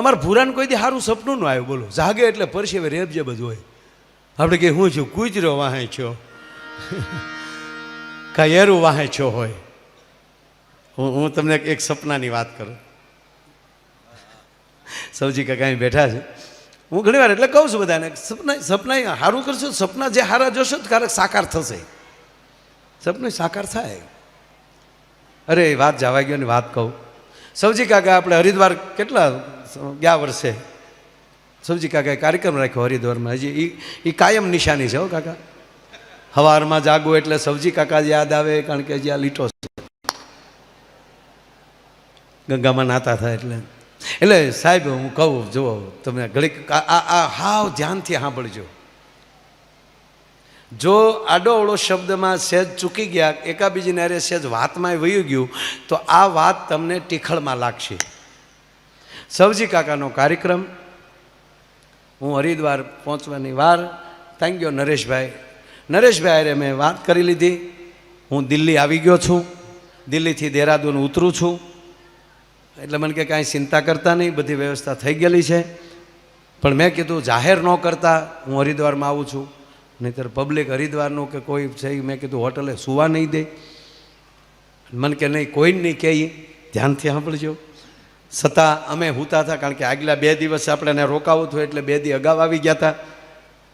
અમારા ભૂરાને કોઈ દી સારું સપનું ન આવ્યું, બોલો. જાગે એટલે પરસેવે રેબજે બધું હોય. આપણે કે હું છું કૂતરો વાહે છો કાયરું વાહે છો હોય. હું તમને એક સપનાની વાત કરું. સૌજી કાકા અહીં બેઠા છે. હું ઘણી વાર એટલે કહું છું બધાને, સપના સારું કરશું, સપના જે સારા જોશો તો ક્યારેક સાકાર થશે, સપનું સાકાર થાય. અરે વાત જવા ગયો ને વાત કહું. સૌજી કાકા આપણે હરિદ્વાર કેટલા ગયા વર્ષે સૌજી કાકાએ કાર્યક્રમ રાખ્યો હરિદ્વારમાં. હજી એ કાયમ નિશાની છે હો કાકા. સવારમાં જાગવું એટલે સૌજી કાકા યાદ આવે, કારણ કે હજી આ લીટો છે, ગંગામાં નાતા થાય એટલે સાહેબ હું કહું, જુઓ તમે ઘડીક આ હાવ ધ્યાનથી સાંભળજો. જો આડો અવળો શબ્દમાં સહેજ ચૂકી ગયા, એકાબીજીને અરે સહેજ વાતમાં વયું ગયું, તો આ વાત તમને ટીખળમાં લાગશે. સૌજી કાકાનો કાર્યક્રમ, હું હરિદ્વાર પહોંચવાની વાર થઈ ગયો. નરેશભાઈ અરે મેં વાત કરી લીધી. હું દિલ્હી આવી ગયો છું, દિલ્હીથી દેહરાદૂન ઉતરું છું. એટલે મને કે કાંઈ ચિંતા કરતા નહીં, બધી વ્યવસ્થા થઈ ગયેલી છે. પણ મેં કીધું જાહેર ન કરતા હું હરિદ્વારમાં આવું છું, નહીંતર પબ્લિક હરિદ્વારનું કે કોઈ છે, મેં કીધું હોટલે સુવા નહીં દે. મને કે નહીં, કોઈ નહીં કહે, ધ્યાનથી સાંભળજો. છતાં અમે સૂતા હતા, કારણ કે આગલા 2 દિવસ આપણે એને રોકાવું હતું, એટલે 2 દી અગાઉ આવી ગયા હતા.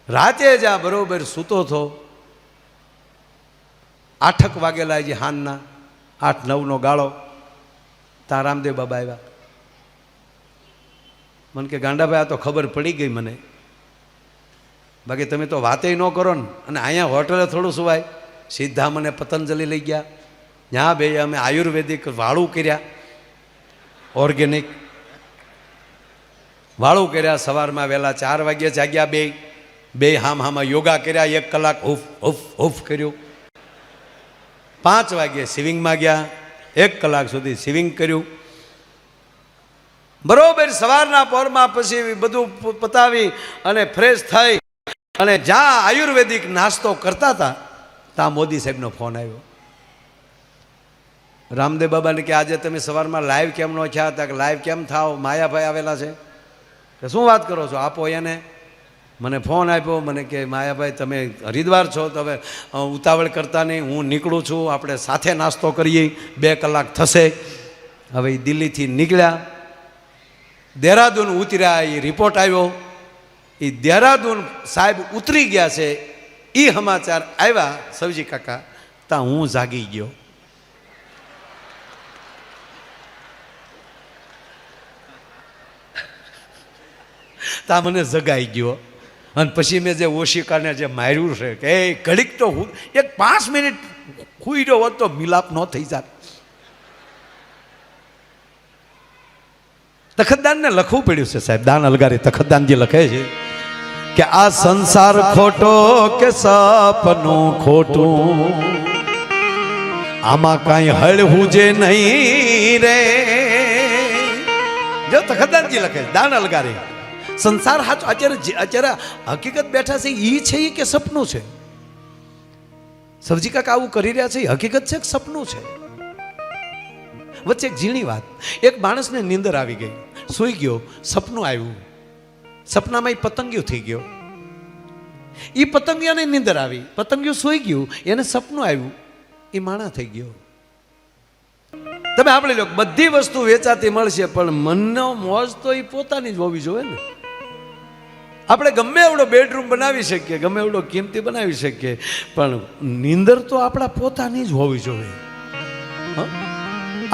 રાતે જ આ બરોબર સૂતો હતો. 8 વાગેલા જે હાનના 8-9નો ગાળો. ત્યાં રામદેવ બાબા આવ્યા. મને કે ગાંડાભાઈ આ તો ખબર પડી ગઈ મને, બાકી તમે તો વાતે ન કરો ને. અને અહીંયા હોટલે થોડું સુવાય. સીધા મને પતંજલિ લઈ ગયા. ત્યાં બે અમે આયુર્વેદિક વાળું કર્યા, ઓર્ગેનિક વાળું કર્યા. સવારમાં વહેલા 4 વાગ્યે જાગ્યા. બે હામાં યોગા કર્યા. 1 કલાક હુફ હુફ હુફ કર્યું. 5 વાગ્યે સ્વિમિંગમાં ગયા. 1 કલાક સુધી સ્વિમિંગ કર્યું. બરોબર સવારના પોરમાં પછી બધું પતાવી અને ફ્રેશ થઈ અને જ્યાં આયુર્વેદિક નાસ્તો કરતા હતા, ત્યાં મોદી સાહેબનો ફોન આવ્યો. રામદેવ બાબાને કે આજે તમે સવારમાં લાઈવ કેમ ન થયા હતા? કે લાઈવ કેમ થાવ, માયાભાઈ આવેલા છે. કે શું વાત કરો છો? આપો એને. મને ફોન આપ્યો. મને કે માયાભાઈ તમે હરિદ્વાર છો તો હવે ઉતાવળ કરતા નહીં, હું નીકળું છું, આપણે સાથે નાસ્તો કરીએ, 2 કલાક થશે. હવે એ દિલ્હીથી નીકળ્યા, દેહરાદૂન ઉતર્યા. એ રિપોર્ટ આવ્યો, એ દેહરાદૂન સાહેબ ઉતરી ગયા છે. એ સમાચાર આવ્યા સૌજી કાકા, ત્યાં હું જાગી ગયો. ત્યાં મને જગાઈ ગયો. અને પછી મેં જે ઓશિકાને જે માર્યું છે કે એ ઘડીક તો હું 5 મિનિટ ખુઈ રહ્યો હોત તો મિલાપ ન થઈ જાત. તખતદાનને લખવું પડ્યું છે સાહેબ. દાન અલગારી તખતદાનજી લખે છે કે આ સંસાર ખોટો કે સપનું ખોટું, આમાં કાંઈ હળવું જે નહીં રે. જો તખતદાનજી લખે છે, દાન અલગારી. સંસાર હાચો અત્યારે હકીકત બેઠા છે એ છે કે સપનું છે? સૌજી કાકા આવું કરી રહ્યા છે, હકીકત છે કે સપનું છે? વચ્ચે એક ઝીણી વાત. એક માણસને નીંદર આવી ગઈ, સૂઈ ગયો, સપનું આવ્યું. સપનામાં એ પતંગિયું થઈ ગયો. એ પતંગિયાને નીંદર આવી, પતંગિયું સૂઈ ગયું, એને સપનું આવ્યું, એ માણા થઈ ગયો. તમે આપણે લો, બધી વસ્તુ વેચાતી મળશે, પણ મનનો મોજ તો એ પોતાની જ હોવી જોઈએ ને. આપણે ગમે એવડો બેડરૂમ બનાવી શકીએ, ગમે એવડો કિંમતી બનાવી શકીએ, પણ નીંદર તો આપણા પોતાની જ હોવી જોઈએ.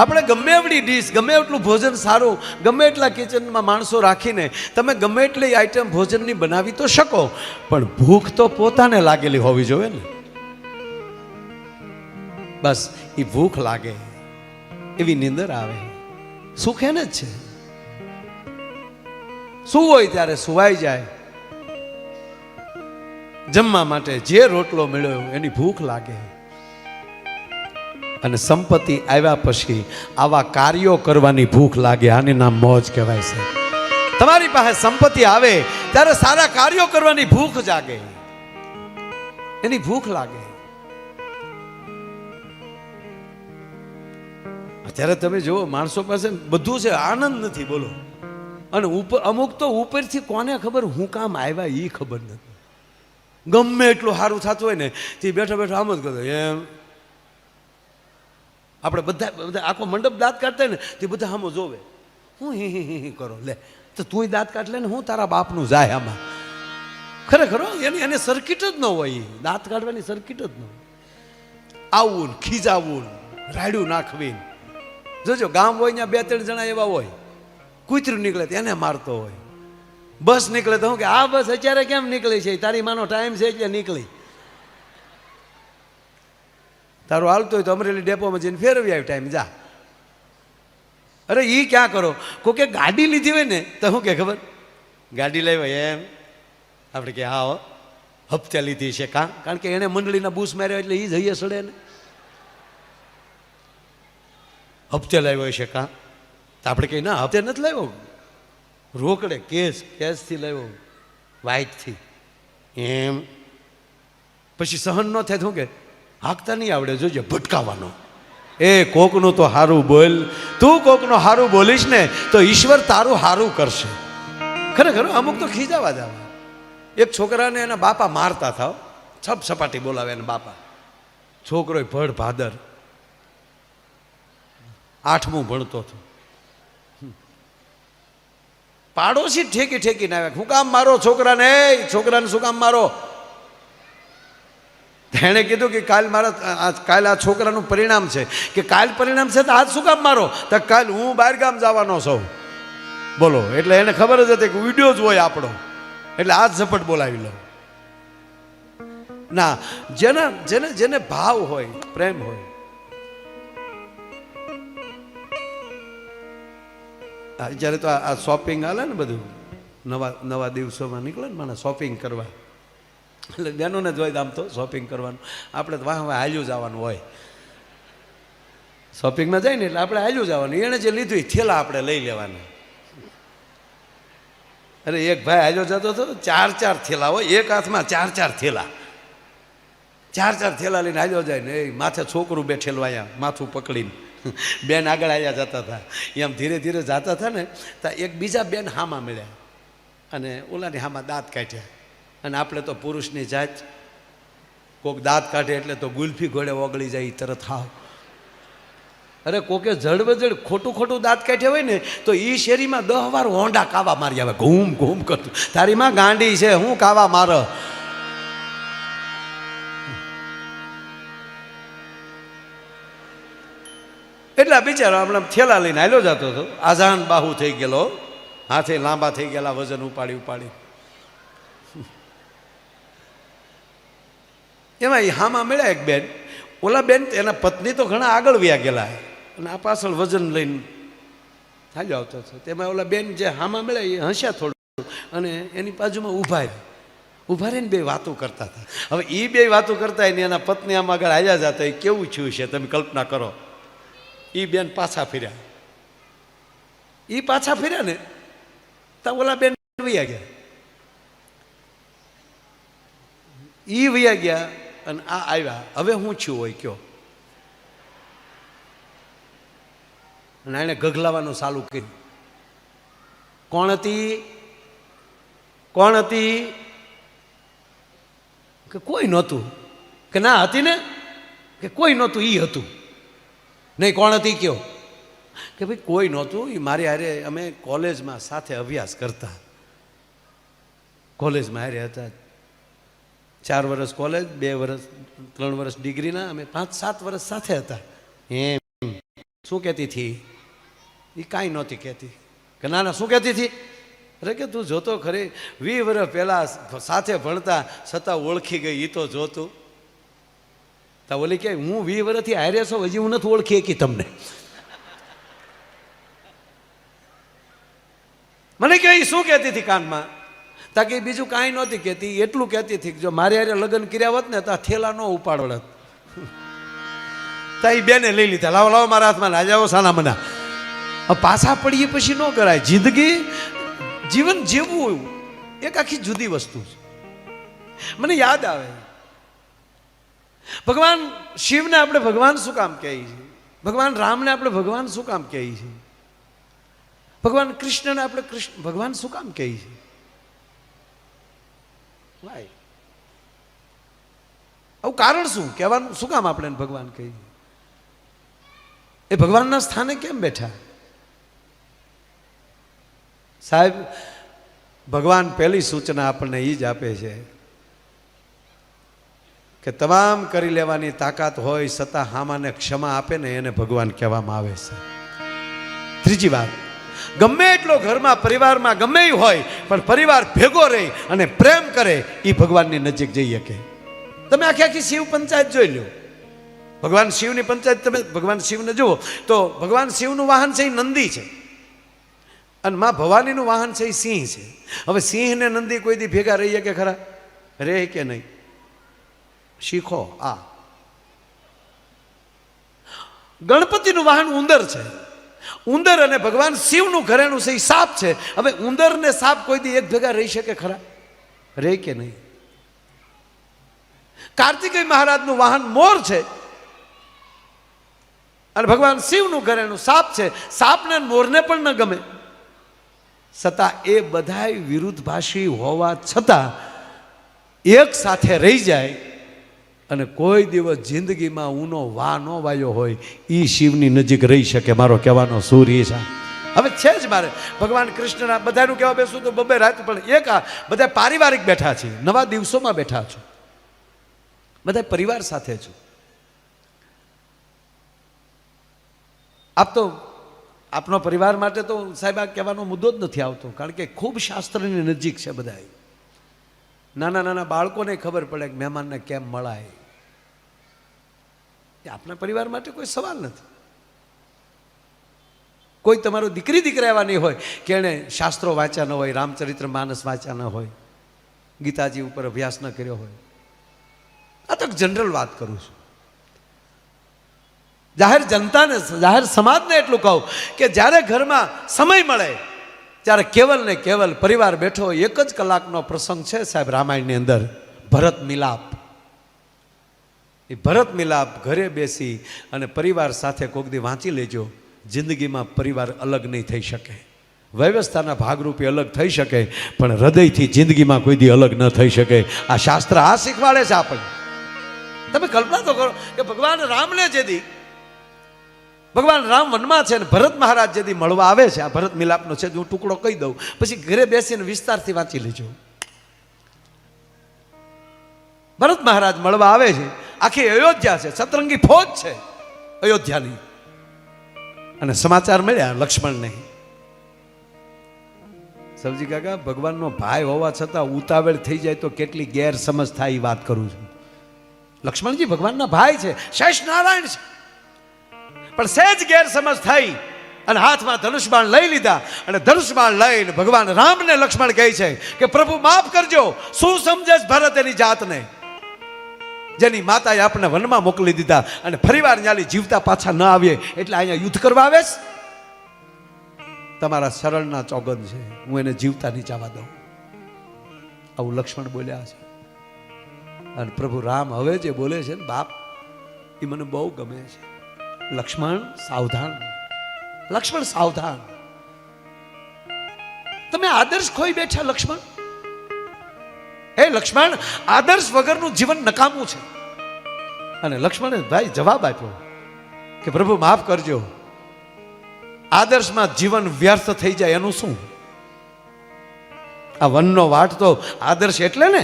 આપણે ગમે એવડી ડીશ, ગમે એટલું ભોજન સારું, ગમે એટલા કિચનમાં માણસો રાખીને તમે ગમે એટલી આઈટમ ભોજનની બનાવી તો શકો, પણ ભૂખ તો પોતાને લાગેલી હોવી જોઈએ ને. બસ એ ભૂખ લાગે એવી નીંદર આવે. સુખ એને જ છે. શું હોય ત્યારે સુવાઈ જાય. જમવા માટે જે રોટલો મળ્યો એની ભૂખ લાગે. અને સંપત્તિ આવ્યા પછી આવા કાર્યો કરવાની ભૂખ લાગે. આની નામ મોજ કહેવાય છે. તમારી પાસે સંપત્તિ આવે ત્યારે સારા કાર્યો કરવાની ભૂખ જાગે, એની ભૂખ લાગે. અત્યારે તમે જુઓ, માણસો પાસે બધું છે, આનંદ નથી. બોલો, અને ઉપર અમુક તો ઉપરથી કોને ખબર હું કામ આવ્યા એ ખબર નથી. ગમે એટલું સારું થતું હોય ને તે બેઠા બેઠા આમ જ કરો એમ. આપણે બધા આખો મંડપ દાંત કાઢતા ને તે બધા આમ જોવે, હું હી કરો લે તો તું દાંત કાઢ લે ને હું તારા બાપનું જાય આમાં. ખરેખર એને સર્કિટ જ ન હોય, દાંત કાઢવાની સર્કિટ જ ન હોય. આવવું ને ખીજાવવું રાડ્યું નાખવી. જોજો ગામ હોય ત્યાં 2-3 જણા એવા હોય, કૂતરું નીકળે એને મારતો હોય, બસ નીકળે તો હું કે આ બસ અત્યારે કેમ નીકળી છે, તારી માનો ટાઈમ છે એટલે નીકળી. તારું હાલતું હોય તો અમરેલી ડેપોમાં જઈને ફેરવી આવી ટાઈમ જા. અરે એ ક્યાં કરો, કોકે ગાડી લીધી હોય ને તો શું કે ખબર, ગાડી લાવ્યા એમ આપણે કે હા હપ્તે લીધી છે કાં, કારણ કે એણે મંડળીના બૂસ માર્યા એટલે એ જ હૈયે સડે ને. હપ્તે લાવ્યો છે કાં તો આપણે કહીએ ના હપ્તે નથી લાવ્યો, રોકડે કેશથી લાવ્યો, વાઇટથી એમ. પછી સહન ન થાય શું કે હાંકતા નહીં આવડે, જોજે ભટકાવાનો. એ કોકનું તો હારું બોલ, તું કોકનું હારું બોલીશ ને તો ઈશ્વર તારું હારું કરશે. ખરેખર અમુક તો ખીજાવા જ આવે. એક છોકરાને એના બાપા મારતા થાવ, છપ સપાટી બોલાવે એના બાપા. છોકરો ભડ ભાદર 8મું ભણતો હતો. પાડોશી ઠેકી ઠેકીને આવ્યા, શું કામ મારો છોકરાને, છોકરાને શું કામ મારો? એણે કીધું કે કાલ આ છોકરાનું પરિણામ છે, કે કાલ પરિણામ છે તો આજ શું કામ મારો? તો કાલ હું બહાર ગામ જવાનો છું. બોલો, એટલે એને ખબર જ હતી કે વિડીયો જ હોય આપણો, એટલે આજ ઝપટ બોલાવી લો. ના, જેને ભાવ હોય, પ્રેમ હોય. જ્યારે તો આ શોપિંગ હાલે ને બધું, નવા દિવસોમાં નીકળે ને મને શોપિંગ કરવા, એટલે બહેનોને જ હોય આમ તો શોપિંગ કરવાનું. આપણે તો વાહ હાલ્યું જવાનું હોય, શોપિંગમાં જાય ને એટલે આપણે હાલ્યું જવાનું. એણે જે લીધું એ થેલા આપણે લઈ લેવાના. અરે એક ભાઈ હાલ્યો જતો હતો, 4-4 થેલા હોય, એક હાથમાં 4-4 થેલા, 4-4 થેલા લઈને હાલ્યો જાય ને. એ માથે છોકરું બેઠેલું અહીંયા માથું પકડીને, બેન આગળ આવ્યા જતા હતા. એમ ધીરે ધીરે જતા હતા ને તો એક બીજા બેન હામાં મળ્યા અને ઓલાની હામાં દાંત કાઢ્યા. અને આપણે તો પુરુષની જાત, કોક દાંત કાઢે એટલે તો ગુલ્ફી ઘોડે ઓગળી જાય તરત હાવ. અરે કોકે જડબજડ ખોટું દાંત કાઢ્યા હોય ને તો એ શેરીમાં 10 વાર હોંડા કાવા મારી આવે, ઘૂમ ઘૂમ કરતું. તારી માં ગાંડી છે, હું કાવા મારો. એટલા બિચારો આપણે થેલા લઈને હાલ્યો જતો હતો. આઝાન બાહુ થઈ ગયેલો, હાથે લાંબા થઈ ગયેલા, વજન ઉપાડી. એમાં એ હામાં મળ્યા એક બેન. ઓલા બેન એના પત્ની તો ઘણા આગળ વ્યા ગયેલા અને આ પાછળ વજન લઈને હાલ્યો આવતો હતો. તેમાં ઓલા બેન જે હામાં મળ્યા એ હસ્યા થોડું અને એની બાજુમાં ઊભા રહીને 2 વાતો કરતા હતા. હવે એ 2 વાતો કરતા ને એના પત્ની આમ આગળ હાલ્યા જતા, એ કેવું થયું છે તમે કલ્પના કરો. એ બેન પાછા ફર્યા ને તો ઓલા બેન વયા ગયા. એ વયા ગયા અને આ આવ્યા. હવે હું છું હોય કયો? અને એણે ગગલાવાનું ચાલુ કર્યું. કોણ હતી? કે કોઈ નહોતું. કે ના હતી ને, કે કોઈ નહોતું, એ હતું. નહીં, કોણ હતી કયો? કે ભાઈ કોઈ નહોતું, એ મારી હારે અમે કોલેજમાં સાથે અભ્યાસ કરતા, કોલેજમાં હારે હતા. 4 વર્ષ કોલેજ, 3 વર્ષ ડિગ્રીના, અમે 5-7 વર્ષ સાથે હતા. એમ શું કહેતી હતી? એ કાંઈ નહોતી કહેતી. કે ના શું કહેતી હતી? અરે કે તું જોતો ખરી, 20 વર્ષ પહેલાં સાથે ભણતા છતાં ઓળખી ગઈ, એ તો જોતું. તા ઓલી કે હું 20 વર્ષથી હારે છો, હજી હું નથી ઓળખી કે તમને. મને કે શું કહેતી હતી કાનમાં? તાકે બીજું કાંઈ નહોતી કહેતી, એટલું કહેતી હતી કે જો મારી હારે લગ્ન કર્યા હોત ને તો આ થેલા ન ઉપાડવત. તા એ બેને લઈ લીધા. લાવો મારા હાથમાં ના જાઓ સાના મના. પાછા પડીએ પછી ન કરાય. જિંદગી, જીવન જીવવું એક આખી જુદી વસ્તુ છે. મને યાદ આવે ભગવાન શિવને આપણે ભગવાન શું કામ કહીએ છીએ? ભગવાન રામને આપણે ભગવાન શું કામ કહીએ છીએ? ભગવાન કૃષ્ણને આપણે કૃષ્ણ ભગવાન શું કામ કહીએ છીએ? વાય આવું કારણ શું કહેવાનું? શું કામ આપણે ભગવાન કહીએ? એ ભગવાનના સ્થાને કેમ બેઠા? સાહેબ, ભગવાન પહેલી સૂચના આપણને એ જ આપે છે કે તમામ કરી લેવાની તાકાત હોય છતાં હામાને ક્ષમા આપે ને એને ભગવાન કહેવામાં આવે છે. ત્રીજી વાત, ગમે એટલો ઘરમાં પરિવારમાં ગમે એ હોય પણ પરિવાર ભેગો રહી અને પ્રેમ કરે એ ભગવાનની નજીક જઈ શકે. તમે આખી આખી શિવ પંચાયત જોઈ લો. ભગવાન શિવની પંચાયત તમે ભગવાન શિવને જુઓ તો ભગવાન શિવનું વાહન છે એ નંદી છે અને માં ભવાનીનું વાહન છે એ સિંહ છે. હવે સિંહ ને નંદી કોઈ દી ભેગા રહીએ કે ખરા? રહે કે નહીં? શીખો. આ ગણપતિનું વાહન ઉંદર છે. ઉંદર અને ભગવાન શિવનું ઘરેણું છે એ સાપ છે. હવે ઉંદર ને સાપ કોઈ દી એક ભેગા રહી શકે ખરા? રહે કે નહીં? કાર્તિકેય મહારાજનું વાહન મોર છે અને ભગવાન શિવનું ઘરેણું સાપ છે. સાપને મોરને પણ ન ગમે, છતાં એ બધાય વિરુદ્ધભાષી હોવા છતાં એક સાથે રહી જાય અને કોઈ દિવસ જિંદગીમાં ઊનો વા ન વાયો હોય એ શિવની નજીક રહી શકે. મારો કહેવાનો સૂર એ છે. હવે છે જ મારે ભગવાન કૃષ્ણના બધાનું કહેવા બેસું તો બબે રાત, પણ એક આ બધા પારિવારિક બેઠા છે, નવા દિવસોમાં બેઠા છો, બધા પરિવાર સાથે છો. આપ તો આપનો પરિવાર માટે તો સાહેબ આ કહેવાનો મુદ્દો જ નથી આવતો, કારણ કે ખૂબ શાસ્ત્રની નજીક છે બધા. નાના નાના બાળકોને ખબર પડે કે મહેમાનને કેમ મળાય. આપણા પરિવાર માટે કોઈ સવાલ નથી. કોઈ તમારો દીકરી દીકરા એવા નહીં હોય કે એણે શાસ્ત્રો વાંચ્યા ન હોય, રામચરિત્ર માનસ વાંચ્યા ન હોય, ગીતાજી ઉપર અભ્યાસ ન કર્યો હોય. આ તો જનરલ વાત કરું છું. જાહેર જનતાને, જાહેર સમાજને એટલું કહું કે જ્યારે ઘરમાં સમય મળે ત્યારે કેવલ ને કેવલ પરિવાર બેઠો હોય. 1 જ કલાકનો પ્રસંગ છે સાહેબ રામાયણની અંદર, ભરત મિલાપ. એ ભરત મિલાપ ઘરે બેસી અને પરિવાર સાથે કોક દી વાંચી લેજો. જિંદગીમાં પરિવાર અલગ નહીં થઈ શકે. વ્યવસ્થાના ભાગરૂપે અલગ થઈ શકે પણ હૃદયથી જિંદગીમાં કોઈ દી અલગ ન થઈ શકે. આ શાસ્ત્ર આ શીખવાડે છે આપણને. તમે કલ્પના તો કરો કે ભગવાન રામને જેદી ભગવાન રામ વનમાં છે ને ભરત મહારાજ જેદી મળવા આવે છે, આ ભરત મિલાપનો છે, હું ટુકડો કહી દઉં પછી ઘરે બેસીને વિસ્તારથી વાંચી લેજો. ભરત મહારાજ મળવા આવે છે, આખી અયોધ્યા છે, સતરંગી ફોજ છે અયોધ્યાની, અને સમાચાર મળ્યા લક્ષ્મણને. સબજી કાકા, ભગવાનનો ભાઈ હોવા છતાં ઉતાવળ થઈ જાય તો કેટલી ગેરસમજ થાય એ વાત કરું છું. લક્ષ્મણજી ભગવાનના ભાઈ છે, શેષ નારાયણ છે, પણ સહેજ ગેરસમજ થઈ અને હાથમાં ધનુષબાણ લઈ લીધા અને ધનુષબાણ લઈને ભગવાન રામને લક્ષ્મણ કહે છે કે પ્રભુ માફ કરજો, શું સમજે ભરત એની જાતને, જેની માતાએ આપણે વનમાં મોકલી દીધા અને ફરીવાર ન્યાલી જીવતા પાછા ન આવીએ એટલે અહીંયા યુદ્ધ કરવા આવે છે. તમારા શરણના ચોગન છે, હું એને જીવતા નહીં જવા દઉં. આવું લક્ષ્મણ બોલ્યા છે. અને પ્રભુ રામ હવે જે બોલે છે ને બાપ, એ મને બહુ ગમે છે. લક્ષ્મણ સાવધાન, લક્ષ્મણ સાવધાન. તમે આદર્શ ખોઈ બેઠા લક્ષ્મણ. હે લક્ષ્મણ, આદર્શ વગરનું જીવન નકામું છે. અને લક્ષ્મણે ભાઈ જવાબ આપ્યો કે પ્રભુ માફ કરજો, આદર્શમાં જીવન વ્યર્થ થઈ જાય એનું શું? આ વનનો વાટ તો આદર્શ એટલે ને,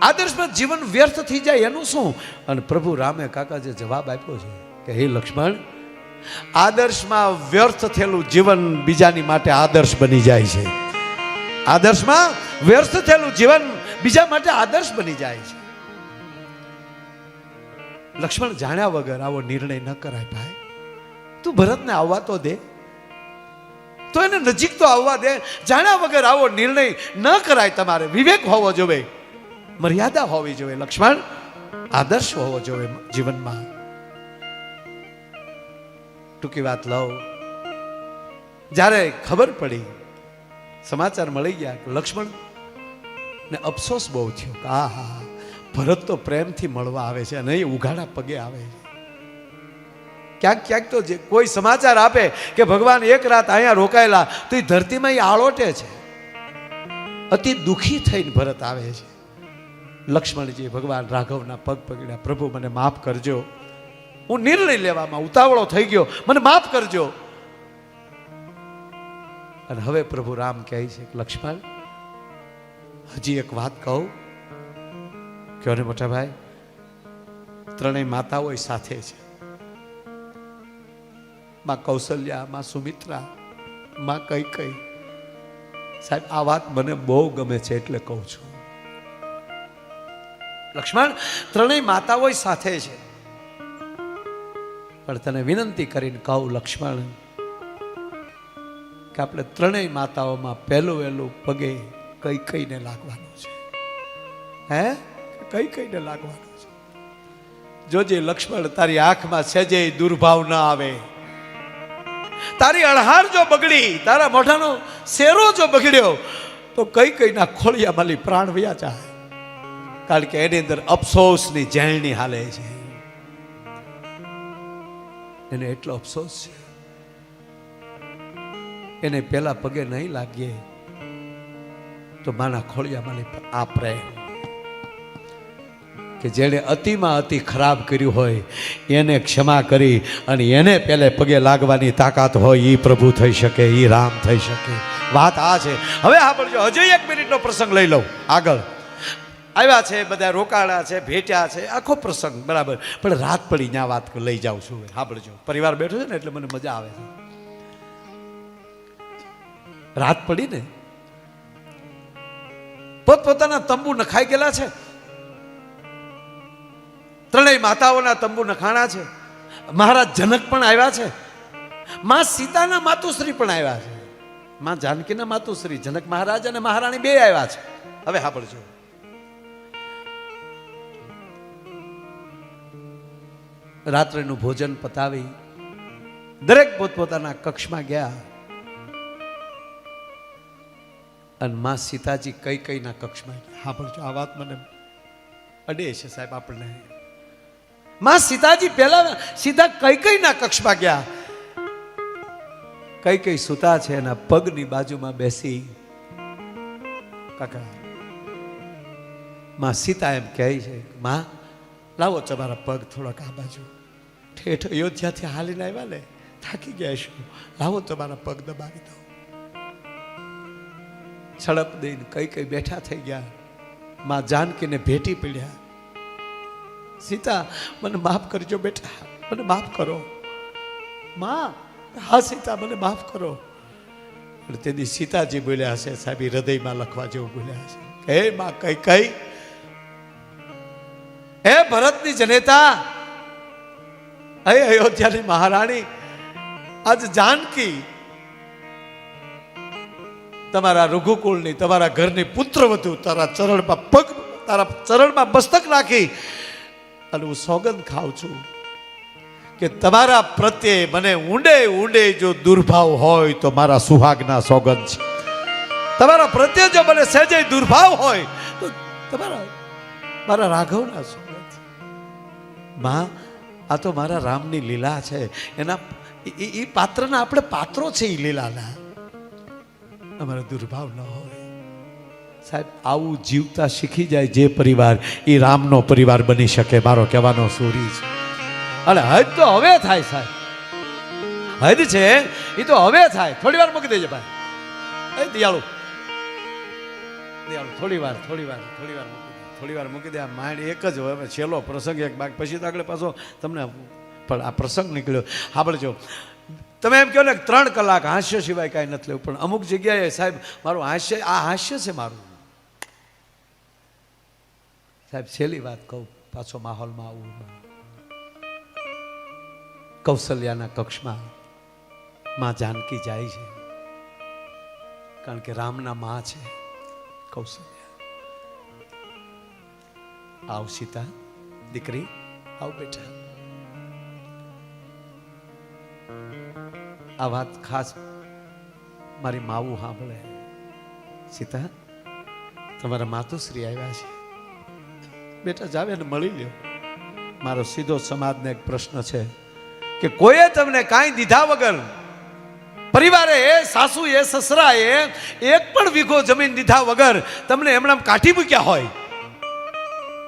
આદર્શમાં જીવન વ્યર્થ થઈ જાય એનું શું? અને પ્રભુ રામે કાકા જે જવાબ આપ્યો છે કે હે લક્ષ્મણ, આદર્શમાં વ્યર્થ થયેલું જીવન બીજાની માટે આદર્શ બની જાય છે. આદર્શમાં વ્યર્થ થયેલું જીવન બીજા માટે આદર્શ બની જાય છે. લક્ષ્મણ જાણ્યા વગર આવો નિર્ણય ન કરાય ભાઈ. તું ભરતને આવવા તો દે, તો એને નજીક તો આવવા દે. જાણ્યા વગર આવો નિર્ણય ન કરાય. તમારે વિવેક હોવો જોઈએ, મર્યાદા હોવી જોઈએ. લક્ષ્મણ, આદર્શ હોવો જોઈએ જીવનમાં. ટૂંકી વાત લઉં, જ્યારે ખબર પડી, સમાચાર મળી ગયા કે લક્ષ્મણ ને અફસોસ બહુ થયો કે આહા, ભરત તો પ્રેમથી મળવા આવે છે અને એ ઉઘાડા પગે આવે છે. ક્યાંક ક્યાંક તો જે કોઈ સમાચાર આપે કે ભગવાન એક રાત અહીંયા રોકાયેલા, તો એ ધરતીમાં એ આળોટે છે. અતિ દુઃખી થઈને ભરત આવે છે. લક્ષ્મણજી ભગવાન રાઘવના પગ પકડ્યા, પ્રભુ મને માફ કરજો, હું નિર્ણય લેવામાં ઉતાવળો થઈ ગયો, મને માફ કરજો. અને હવે પ્રભુ રામ કહે છે, લક્ષ્મણ હજી એક વાત કહું. કહો ને મોટા ભાઈ. ત્રણેય માતાઓ સાથે છે, માં કૌશલ્યા, માં સુમિત્રા, માં કૈકેયી. સાહેબ આ વાત મને બહુ ગમે છે એટલે કહું છું. લક્ષ્મણ ત્રણેય માતાઓ સાથે છે, પણ તને વિનંતી કરીને કહું લક્ષ્મણ કે આપણે ત્રણેય માતાઓમાં પહેલું વહેલું પગે કૈકેયીને લાગવાનું છે. હે કૈકેયીને લાગવાનું છે. જોજે લક્ષ્મણ તારી આંખમાં સહેજે દુર્ભાવ ન આવે. તારી અણહાર જો બગડી, તારા મોઢાનો શેરો જો બગડ્યો તો કૈકેયીના ખોળિયામાંથી પ્રાણ વયા જાય. કારણ કે એની અંદર અફસોસની ઝેરણી હાલે છે. એને એટલો અફસોસ છે, એને પેલા પગે નહીં લાગીએ તો માના ખોળિયામાંથી આ પ્રેમ કે જેણે અતિમાં અતિ ખરાબ કર્યું હોય એને ક્ષમા કરી અને એને પહેલે પગે લાગવાની તાકાત હોય એ પ્રભુ થઈ શકે, એ રામ થઈ શકે. વાત આ છે. હવે સાંભળજો, હજી 1 મિનિટનો પ્રસંગ લઈ લઉં. આગળ આવ્યા છે, બધા રોકાણા છે, ભેટ્યા છે, આખો પ્રસંગ બરાબર. પણ રાત પડી ત્યાં વાત લઈ જાઉં છું. સાંભળજો, પરિવાર બેઠો છે ને એટલે મને મજા આવે છે. રાત પડી ને, પોતપોતાના તંબુ નખાઈ ગયેલા છે. ત્રણેય માતાઓના તંબુ નખાણા છે. મહારાજ જનક પણ આવ્યા છે, માં સીતાના માતુશ્રી પણ આવ્યા છે, માં જાનકીના માતુશ્રી જનક મહારાજ અને મહારાણી બે આવ્યા છે. હવે સાંભળજો, રાત્રિનું ભોજન પતાવી દરેક પોતપોતાના કક્ષમાં ગયા અને માં સીતાજી કૈકેયીના કક્ષમાં ગયા. સાંભળજો, આ વાત મને અડે છે સાહેબ આપણને. માં સીતાજી પહેલા સીધા કૈકેયીના કક્ષમાં ગયા. કૈકેયી સૂતા છે, એના પગની બાજુમાં બેસી કાકા માં સીતા એમ કહે છે, માં લાવો તમારા પગ થોડાક આ બાજુ, ઠેઠ અયોધ્યાથી હાલીને આવ્યા ને, થાકી ગયા છો, લાવો તમારા પગ દબાવી દો. સડપ દઈને કૈકેયી બેઠા થઈ ગયા. માં જાનકીને ભેટી પડ્યા. સીતા મને માફ કરજો બેટા, મને માફ કરો. માં હા સીતા મને માફ કરો. તેથી સીતાજી બોલ્યા હશે સાહેબ, હૃદયમાં લખવા જેવું બોલ્યા હશે, હે માં કૈકેયી, હે ભરતની જનેતા, હે અયોધ્યાની મહારાણી, આજ જાનકી તમારા રઘુકુળની, તમારા ઘરની પુત્રવધુ તારા ચરણમાં પગ, તારા ચરણમાં મસ્તક નાખી અને હું સોગંદ ખાઉં છું કે તમારા પ્રત્યે મને ઊંડે ઊંડે જો દુર્ભાવ હોય તો મારા સુહાગના સોગંદ છે. તમારા પ્રત્યે જો મને સહેજે દુર્ભાવ હોય તો તમારા મારા રાઘવના સોગંદ. માં આ તો મારા રામની લીલા છે, એના એ પાત્રના આપણે પાત્રો છે, એ લીલાના. અમારો દુર્ભાવ ન હોય. સાહેબ આવું જીવતા શીખી જાય જે પરિવાર, એ રામનો પરિવાર બની શકે. મારો કહેવાનો સૂરી છે. અને હદ તો હવે થાય સાહેબ, હદ છે એ તો હવે થાય. થોડી વાર મૂકી દેજે ભાઈ, એ દિયાળુ દિયાળુ, થોડી વાર મૂકી દે. આ માઇન્ડ એક જ હોય. છેલ્લો પ્રસંગ એક બાકી, પછી તો આગળ પાછો તમને પણ આ પ્રસંગ નીકળ્યો. સાંભળજો, તમે એમ કહો ને 3 કલાક હાસ્ય સિવાય કાંઈ નથી લેવું, પણ અમુક જગ્યાએ સાહેબ મારું હાસ્ય, આ હાસ્ય છે મારું સાહેબ. છેલ્લી વાત કહું, પાછો માહોલમાં આવું. કૌશલ્યાના કક્ષમાં માં જાનકી જાય છે, કારણ કે રામના માં છે કૌશલ્યા. આવ સીતા દીકરી, આવ બેટા. આ વાત ખાસ મારી માવું સાંભળે. સીતા તમારા માતુશ્રી આવ્યા છે, બેટા જાવે ને મળી લ્યો. મારો સીધો સમાજને એક પ્રશ્ન છે, કે કોઈએ તમને કાંઈ દીધા વગર, પરિવારે સાસુએ સસરાએ એક પણ વીઘો જમીન દીધા વગર તમને એમણામ કાઢી મૂક્યા હોય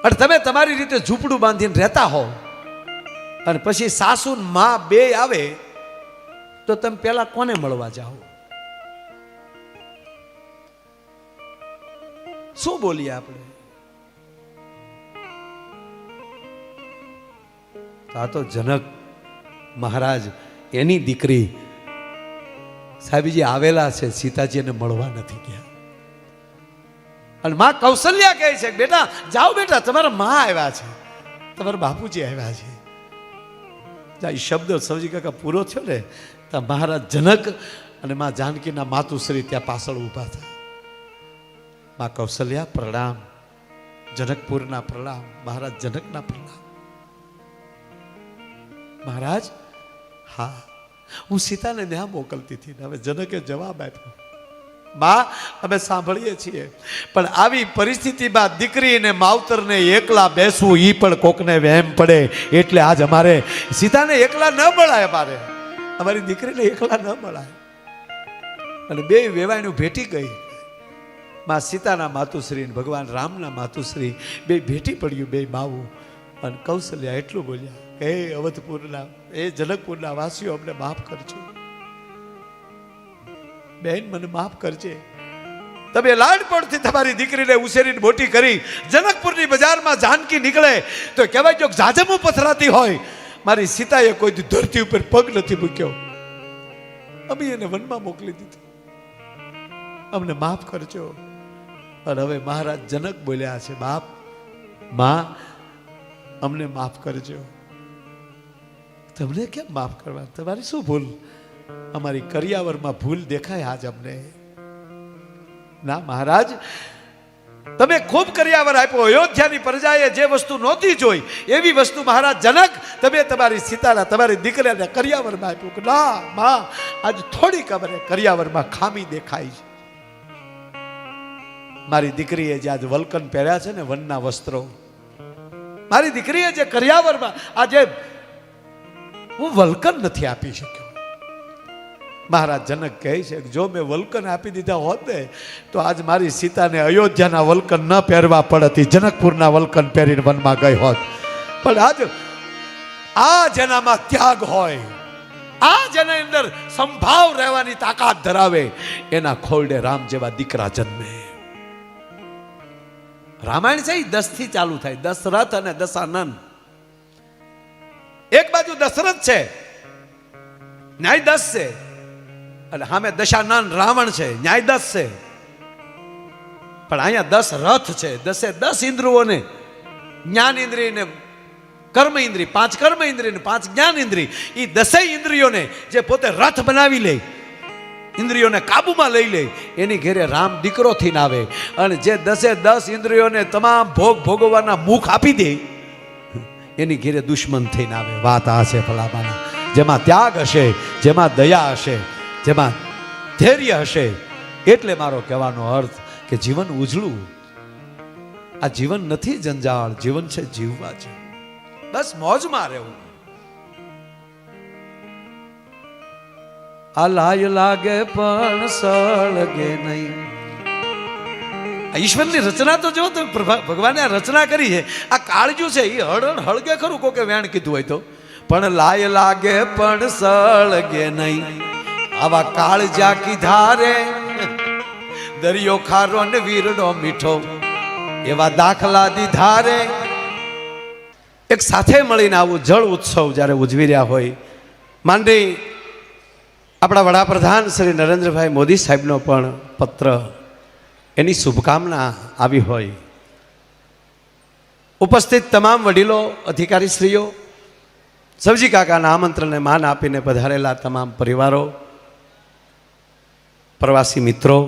અને તમે તમારી રીતે ઝૂંપડું બાંધીને રહેતા હો, અને પછી સાસુ ને માં બે આવે તો તમે પેલા કોને મળવા જાઓ? શું બોલીએ આપણે? આ તો જનક મહારાજ એની દીકરી સાહેબજી આવેલા છે, સીતાજીને મળવા નથી ગયા. અને માં કૌશલ્યા કહે છે, બેટા જાઓ, બેટા તમારા માં આવ્યા છે, તમારા બાપુજી આવ્યા છે. એ શબ્દ સૌજી કાકા પૂરો થયો ને તો મહારાજ જનક અને માં જાનકીના માતુશ્રી ત્યાં પાછળ ઊભા હતા. માં કૌશલ્યા પ્રણામ, જનકપુરના પ્રણામ, મહારાજ જનકના પ્રણામ. મહારાજ હા, હું સીતાને ત્યાં મોકલતી હતી. હવે જનકે જવાબ આપ્યો, માં અમે સાંભળીએ છીએ, પણ આવી પરિસ્થિતિમાં દીકરીને માવતરને એકલા બેસવું એ પણ કોકને વહેમ પડે, એટલે આજ અમારે સીતાને એકલા ન મળાય, અમારી દીકરીને એકલા ન મળાય. અને બે વેવાયનું ભેટી ગઈ. માં સીતાના માતુશ્રી ને ભગવાન રામના માતુશ્રી બે ભેટી પડ્યું, બે માવું. અને કૌશલ્યા એટલું બોલ્યા કે હે અવધપુરના, એ જનકપુરના વાસીઓ, અમને માફ કરજો બેન, મને માફ કરજે. તમે લાડપણથી તમારી દીકરીને ઉછેરીને મોટી કરી. જનકપુરની બજારમાં જાનકી નીકળે તો કહેવાય જો જાજમું પથરાતી હોય, મારી સીતાએ કોઈ ધરતી ઉપર પગ નથી મૂક્યો, અમે એને વનમાં મોકલી દીધું, અમને માફ કરજો. અને હવે મહારાજ જનક બોલ્યા છે, બાપ માં અમને માફ કરજો. તમને કેમ માફ કરવા? તમારી શું ભૂલ? અમારી કરિયાવરમાં ભૂલ દેખાય આજ અમને? ના મહારાજ, તમે ખૂબ કરિયાવર આપ્યો. અયોધ્યાની પ્રજાએ જે વસ્તુ નહોતી જોઈ એવી વસ્તુ મહારાજ જનક તમે તમારી સીતાના, તમારી દીકરીને કરિયાવરમાં આપ્યું. કે ના માં, આજ થોડીક અમારે કરિયાવરમાં ખામી દેખાય છે. મારી દીકરીએ જે આજ વલ્કન પહેર્યા છે ને, વનના વસ્ત્રો, મારી દીકરીએ જે કરિયાવરમાં આજે હું વલ્કન નથી આપી શક્યો. મહારાજ જનક કહે છે કે જો મેં વલ્કન આપી દીધા હોત ને તો આજ મારી સીતાને અયોધ્યાના વલ્કન ન પહેરવા પડતી, જનકપુરના વલ્કન પહેરીને વનમાં ગઈ હોત. પણ આજ આ જેનામાં ત્યાગ હોય, આ જેના અંદર સંભાવ રહેવાની તાકાત ધરાવે, એના ખોરડે રામ જેવા દીકરા જન્મે. રામાયણ છે 10 થી ચાલુ થાય, દશરથ અને દશાનન. એક બાજુ દશરથ છે, ન્યાય 10 છે, અને સામે દશાનન રાવણ છે, ન્યાય 10 છે. પણ અહીંયા 10 રથ છે, 10 ઇન્દ્રિયોને, જ્ઞાન ઇન્દ્રિય ને કર્મ ઇન્દ્રિય, 5 કર્મ ઇન્દ્રિય ને 5 જ્ઞાન ઇન્દ્રિય, એ 10 ઇન્દ્રિયોને જે પોતે રથ બનાવી લે, ઇન્દ્રિયોને કાબુમાં લઈ લે, એની ઘેરે રામ દીકરો થઈને આવે. અને જે 10 ઇન્દ્રિયોને તમામ ભોગ ભોગવવાના મુખ આપી દે, એની ઘેરે દુશ્મન થઈને આવે. વાત આ છે ભલામાના. જેમાં ત્યાગ હશે, જેમાં દયા હશે, જેમાં ધૈર્ય હશે. એટલે મારો કહેવાનો અર્થ કે જીવન ઉજળું. આ જીવન નથી જંજાળ, જીવન છે જીવવા જેવું. બસ મોજમાં રહેવું. આ લાય લાગે પણ સળગે નહીં. ઈશ્વરની રચના તો જો તમે, ભગવાને આ રચના કરી છે. આ કાળજું છે એ હળગે ખરું, કોકે વેણ કીધું હોય તો, પણ લાય લાગે પણ સળગે નહીં. આવા કાળજા કીધા રે, દરિયો ખારો ને વીરડો મીઠો, એવા દાખલા દીધા રે. એક સાથે મળીને આવું જળ ઉત્સવ જ્યારે ઉજવી રહ્યા હોય, માંડી આપણા વડાપ્રધાન શ્રી નરેન્દ્રભાઈ મોદી સાહેબનો પણ પત્ર, એની શુભકામના આવી હોય. ઉપસ્થિત તમામ વડીલો, અધિકારીશ્રીઓ, સવજી કાકાના આમંત્રણને માન આપીને પધારેલા તમામ પરિવારો, પ્રવાસી મિત્રો,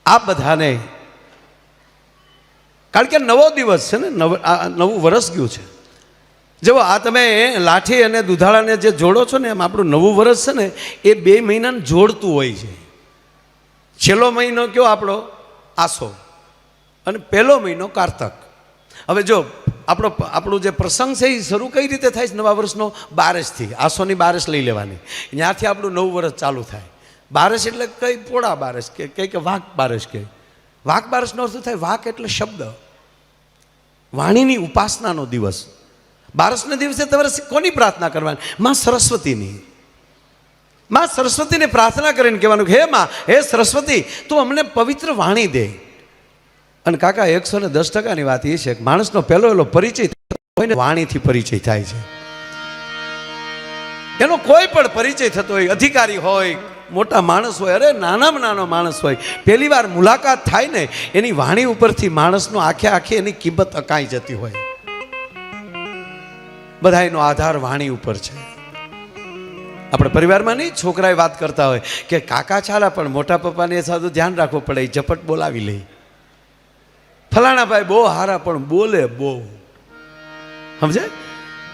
આ બધાને, કારણ કે નવો દિવસ છે ને, નવું વર્ષ ગયું છે. જો આ તમે લાઠી અને દુધાળાને જે જોડો છો ને, એમ આપણું નવું વર્ષ છે ને એ 2 મહિનાને જોડતું હોય છે. છેલ્લો મહિનો કયો આપણો આસો, અને પહેલો મહિનો કારતક. હવે જો આપણું જે પ્રસંગ છે એ શરૂ કઈ રીતે થાય છે? નવા વર્ષનો બારસથી, આસોની બારસ લઈ લેવાની, ત્યાંથી આપણું નવું વર્ષ ચાલુ થાય. બારસ એટલે કઈ પોળા બારસ કે કઈ કે વાઘ બારસ કે. વાઘ બારસનો અર્થ થાય, વાઘ એટલે શબ્દ, વાણીની ઉપાસનાનો દિવસ. બારસના દિવસે તમારે કોની પ્રાર્થના કરવાની? માં સરસ્વતીની. માં સરસ્વતીને પ્રાર્થના કરીને કહેવાનું, હે માં, હે સરસ્વતી, તું અમને પવિત્ર વાણી દે. અને કાકા 110% વાત એ છે કે માણસનો પહેલો પરિચય હોય ને વાણીથી પરિચય થાય છે. એનો કોઈ પણ પરિચય થતો હોય, અધિકારી હોય, મોટા માણસ હોય, અરે નાનામાં નાનો માણસ હોય, પહેલી વાર મુલાકાત થાય ને એની વાણી ઉપરથી માણસનો આખી એની કિંમત અકાઈ જતી હોય. બધા એનો આધાર વાણી ઉપર છે. આપણે પરિવારમાં નહીં, છોકરાએ વાત કરતા હોય કે કાકા ચાલા, પણ મોટા પપ્પાને સાદું ધ્યાન રાખવું પડે, એ ઝપટ બોલાવી લે. ફલાણા ભાઈ બહુ હારા પણ બોલે બહુ, સમજે?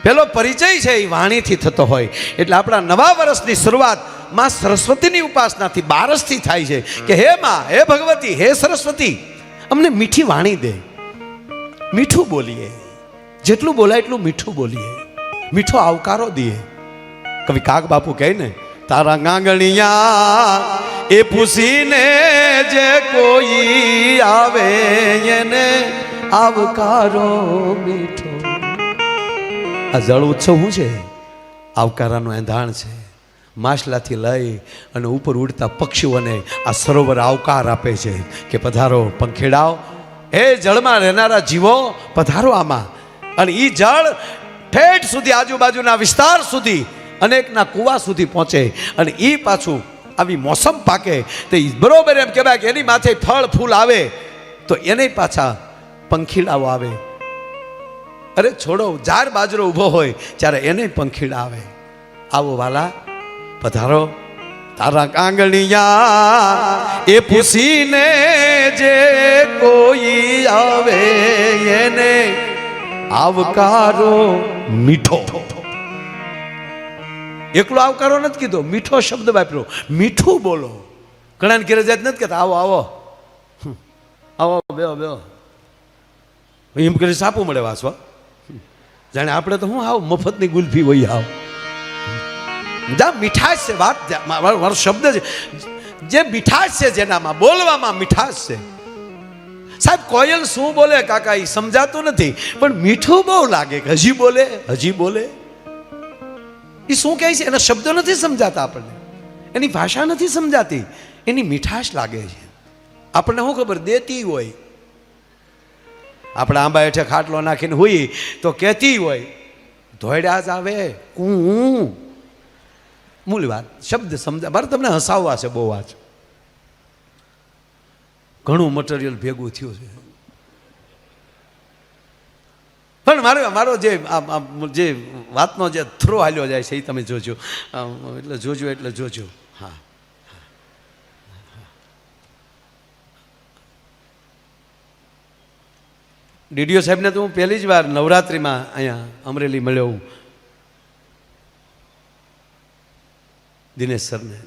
પેલો પરિચય છે એ વાણીથી થતો હોય. એટલે આપણા નવા વર્ષની શરૂઆત માં સરસ્વતીની ઉપાસનાથી, બારસથી થાય છે કે હે માં, હે ભગવતી, હે સરસ્વતી, અમને મીઠી વાણી દે. મીઠું બોલીએ, જેટલું બોલાય એટલું મીઠું બોલીએ, મીઠો આવકારો દઈએ. કવિ કાગ બાપુ કહે ને, તારા ગાંગણિયા એ પૂછીને જે કોઈ આવે એને આવકારો મીઠો. આ જળ ઉત્સવ શું છે? આવકારાનું એંધાણ છે. માછલાથી લઈ અને ઉપર ઉડતા પક્ષીઓને આ સરોવર આવકાર આપે છે કે પધારો પંખીડાઓ, એ જળમાં રહેનારા જીવો પધારો આમાં. અને એ જળ ઠેઠ સુધી, આજુબાજુના વિસ્તાર સુધી, અનેકના કુવા સુધી પહોંચે. અને એ પાછું આવી મોસમ પાકે તો બરોબર એમ કહેવાય કે એની માથે ફળ ફૂલ આવે તો એને પાછા પંખીડાઓ આવે. અરે છોડો, જાર બાજરો ઊભો હોય ત્યારે એને પંખીડા આવે. આવો વાલા, પધારો, તારા કાંગણિયા એ પૂછીને જે કોઈ આવે એને આવકારો મીઠો. એકલો આવકારો નથી કીધો, મીઠો શબ્દ વાપર્યો. મીઠું બોલો. ઘણાને ઘેરે જાય નથી કહેતા આવો આવો આવો, બેહો બેહો, એમ કરી સાપું મળે વાંચવા. જાણે આપણે તો હું આવ મફતની ગુલ્ફી હોય. આવ જા, મીઠાશ છે વાત, મારો શબ્દ છે, જે મીઠાશ છે, જેનામાં બોલવામાં મીઠાશ છે. સાહેબ કોયલ શું બોલે કાકા એ સમજાતું નથી, પણ મીઠું બહુ લાગે કે હજી બોલે, હજી બોલે. એ શું કહે છે? એના શબ્દો નથી સમજાતા આપણને, એની ભાષા નથી સમજાતી, એની મીઠાશ લાગે છે. આપણને શું ખબર, દેતી હોય. આપણે આંબા હેઠે ખાટલો નાખીને હોઈએ તો કહેતી હોય, ધોયડા જ આવે કું. મૂળ વાત, શબ્દ સમજા. મારે તમને હસાવવા છે બહુ. આજ ઘણું મટીરિયલ ભેગું થયું છે, પણ મારો જે વાતનો જે થ્રો હાલ્યો જાય છે એ તમે જોજો. એટલે જોજો. હા, ડીડીઓ સાહેબને તો હું પહેલી જ વાર નવરાત્રિમાં અહીંયા અમરેલી મળ્યો હું, દિનેશ સરને.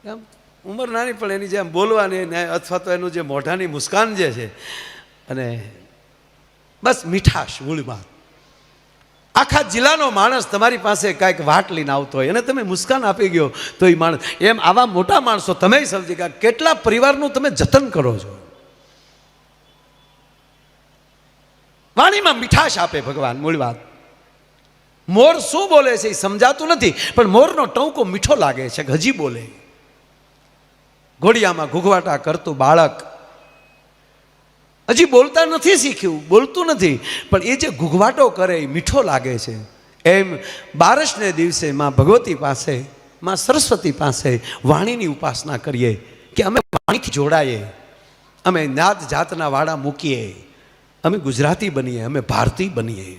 આમ ઉંમર નાની પણ એની જેમ બોલવાની અથવા તો એનું જે મોઢાની મુસ્કાન જે છે, અને બસ મીઠાશ મૂળમાં. આખા જિલ્લાનો માણસ તમારી પાસે કાંઈક વાટ લઈને આવતો હોય અને તમે મુસ્કાન આપી ગયો તો એ માણસ એમ. આવા મોટા માણસો તમે સમજી ગયા કેટલા પરિવારનું તમે જતન કરો છો. વાણીમાં મીઠાશ આપે ભગવાન. મૂળ વાત, મોર શું બોલે છે એ સમજાતું નથી, પણ મોરનો ટંકો મીઠો લાગે છે કે હજી બોલે. ઘોડિયામાં ઘૂઘવાટા કરતું બાળક હજી બોલતા નથી શીખ્યું, બોલતું નથી, પણ એ જે ઘૂઘવાટો કરે એ મીઠો લાગે છે. એમ બારસને દિવસે માં ભગવતી પાસે, માં સરસ્વતી પાસે વાણીની ઉપાસના કરીએ કે અમે વાણીથી જોડાઈએ, અમે નાત જાતના વાડા મૂકીએ, અમે ગુજરાતી બનીએ, અમે ભારતીય બનીએ.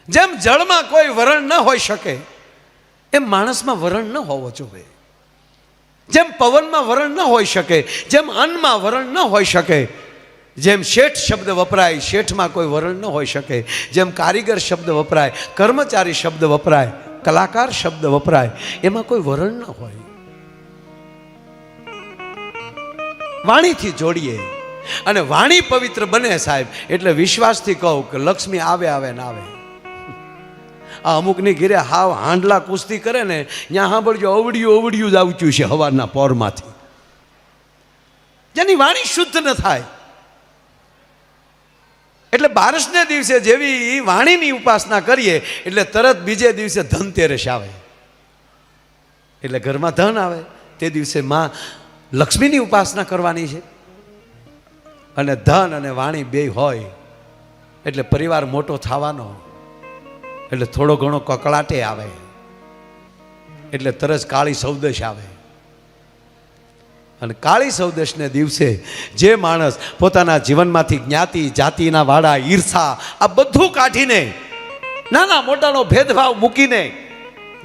જેમ જળમાં કોઈ વરણ ન હોઈ શકે એમ માણસમાં વરણ ન હોવો જોઈએ. જેમ પવનમાં વરણ ન હોઈ શકે, જેમ અન્નમાં વરણ ન હોઈ શકે, જેમ શેઠ શબ્દ વપરાય, શેઠમાં કોઈ વરણ ન હોઈ શકે, જેમ કારીગર શબ્દ વપરાય, કર્મચારી શબ્દ વપરાય, કલાકાર શબ્દ વપરાય, એમાં કોઈ વરણ ન હોય. વાણીથી જોડીએ, અને વાણી પવિત્ર બને સાહેબ, એટલે વિશ્વાસથી કહું કે લક્ષ્મી આવે આવે ને આવે. આ અમુકની ઘેરે હાવ હાંડલા કુસ્તી કરે ને, ત્યાં સાંભળજો અવડિયું અવડિયું જ આવતું છે હવારના પોરમાંથી, જેની વાણી શુદ્ધ ન થાય. એટલે બારસને દિવસે જેવી વાણીની ઉપાસના કરીએ એટલે તરત બીજે દિવસે ધનતેરસ આવે, એટલે ઘરમાં ધન આવે. તે દિવસે માં લક્ષ્મીની ઉપાસના કરવાની છે. અને ધન અને વાણી બે હોય એટલે પરિવાર મોટો થવાનો, એટલે થોડો ઘણો કકળાટે આવે, એટલે તરત કાળી સૌદશ આવે. અને કાળી સૌદશને દિવસે જે માણસ પોતાના જીવનમાંથી જ્ઞાતિ જાતિના વાડા ઈર્ષા આ બધું કાઢીને, નાના મોટાનો ભેદભાવ મૂકીને